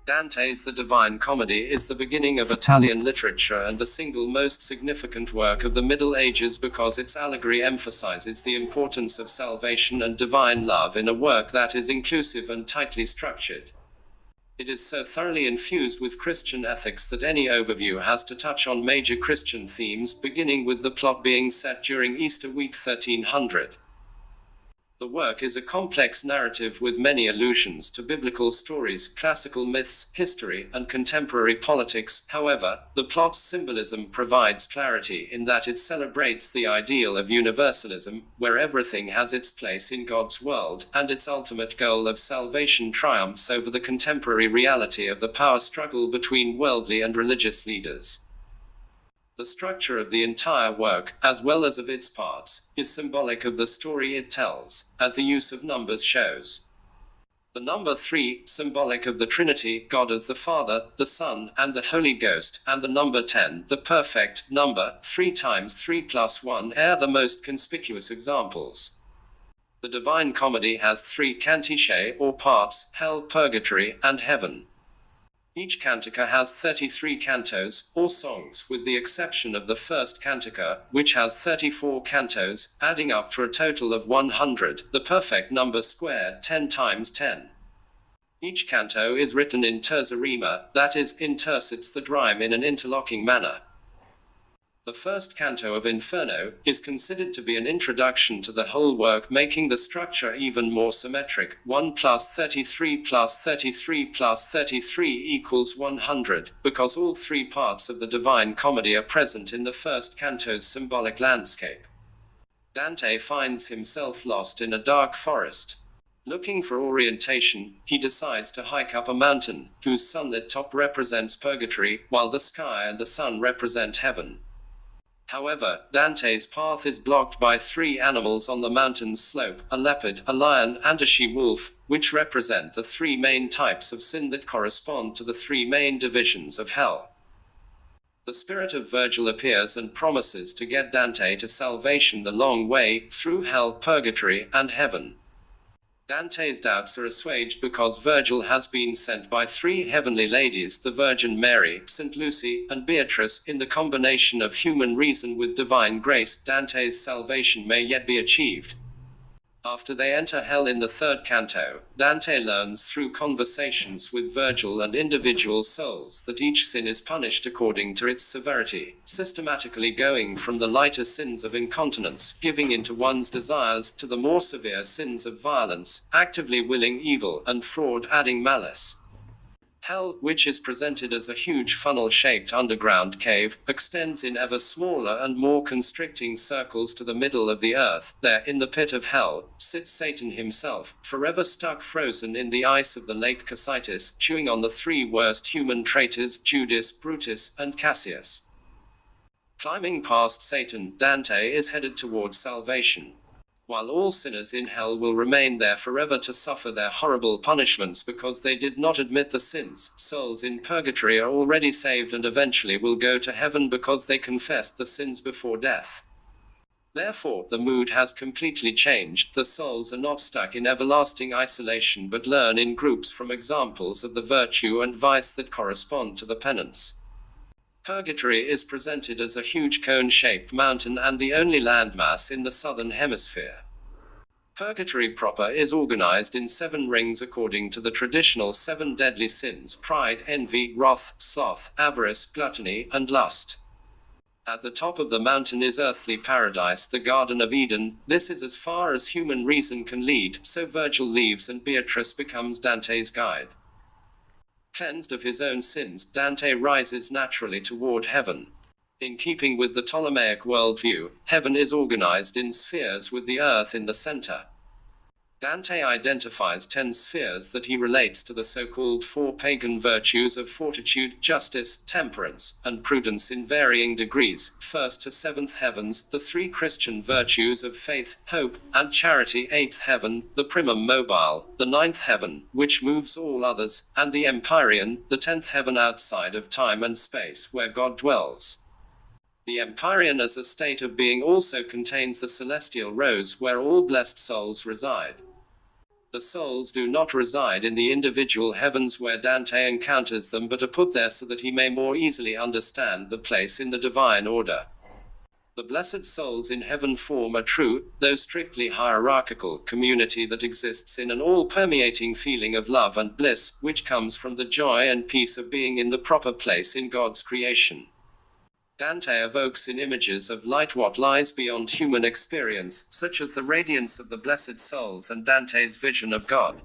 Dante's The Divine Comedy is the beginning of Italian literature and the single most significant work of the Middle Ages because its allegory emphasizes the importance of salvation and divine love in a work that is inclusive and tightly structured. It is so thoroughly infused with Christian ethics that any overview has to touch on major Christian themes, beginning with the plot being set during Easter week 1300. The work is a complex narrative with many allusions to biblical stories, classical myths, history, and contemporary politics. However, the plot's symbolism provides clarity in that it celebrates the ideal of universalism, where everything has its place in God's world, and its ultimate goal of salvation triumphs over the contemporary reality of the power struggle between worldly and religious leaders. The structure of the entire work, as well as of its parts, is symbolic of the story it tells, as the use of numbers shows. The number 3, symbolic of the Trinity, God as the Father, the Son, and the Holy Ghost, and the number 10, the perfect number, 3 times 3 plus 1, are the most conspicuous examples. The Divine Comedy has 3 cantiche, or parts, hell, purgatory, and heaven. Each cantica has 33 cantos, or songs, with the exception of the first cantica, which has 34 cantos, adding up to a total of 100, the perfect number squared 10 times 10. Each canto is written in terza rima, that is, in tercets rhyme in an interlocking manner. The first canto of Inferno is considered to be an introduction to the whole work, making the structure even more symmetric. 1 plus 33 plus 33 plus 33 equals 100, because all 3 parts of the Divine Comedy are present in the first canto's symbolic landscape. Dante finds himself lost in a dark forest. Looking for orientation, he decides to hike up a mountain, whose sunlit top represents purgatory, while the sky and the sun represent heaven. However, Dante's path is blocked by 3 animals on the mountain's slope, a leopard, a lion, and a she-wolf, which represent the 3 main types of sin that correspond to the 3 main divisions of hell. The spirit of Virgil appears and promises to get Dante to salvation the long way, through hell, purgatory, and heaven. Dante's doubts are assuaged because Virgil has been sent by 3 heavenly ladies, the Virgin Mary, St. Lucy, and Beatrice. In the combination of human reason with divine grace, Dante's salvation may yet be achieved. After they enter hell in the 3rd canto, Dante learns through conversations with Virgil and individual souls that each sin is punished according to its severity, systematically going from the lighter sins of incontinence, giving into one's desires, to the more severe sins of violence, actively willing evil, and fraud, adding malice. Hell, which is presented as a huge funnel-shaped underground cave, extends in ever smaller and more constricting circles to the middle of the earth. There, in the pit of hell, sits Satan himself, forever stuck frozen in the ice of the lake Cocytus, chewing on the 3 worst human traitors, Judas, Brutus, and Cassius. Climbing past Satan, Dante is headed towards salvation. While all sinners in hell will remain there forever to suffer their horrible punishments because they did not admit the sins, souls in purgatory are already saved and eventually will go to heaven because they confessed the sins before death. Therefore, the mood has completely changed. The souls are not stuck in everlasting isolation but learn in groups from examples of the virtue and vice that correspond to the penance. Purgatory is presented as a huge cone-shaped mountain and the only landmass in the southern hemisphere. Purgatory proper is organized in 7 rings according to the traditional 7 deadly sins: pride, envy, wrath, sloth, avarice, gluttony, and lust. At the top of the mountain is earthly paradise, the Garden of Eden. This is as far as human reason can lead, so Virgil leaves and Beatrice becomes Dante's guide. Cleansed of his own sins, Dante rises naturally toward heaven. In keeping with the Ptolemaic worldview, heaven is organized in spheres with the earth in the center. Dante identifies 10 spheres that he relates to the so-called 4 pagan virtues of fortitude, justice, temperance, and prudence in varying degrees, 1st to 7th heavens, the 3 Christian virtues of faith, hope, and charity, 8th heaven, the primum mobile, the 9th heaven, which moves all others, and the empyrean, the 10th heaven outside of time and space, where God dwells. The empyrean as a state of being also contains the celestial rose where all blessed souls reside. The souls do not reside in the individual heavens where Dante encounters them, but are put there so that he may more easily understand the place in the divine order. The blessed souls in heaven form a true, though strictly hierarchical, community that exists in an all-permeating feeling of love and bliss, which comes from the joy and peace of being in the proper place in God's creation. Dante evokes in images of light what lies beyond human experience, such as the radiance of the blessed souls and Dante's vision of God.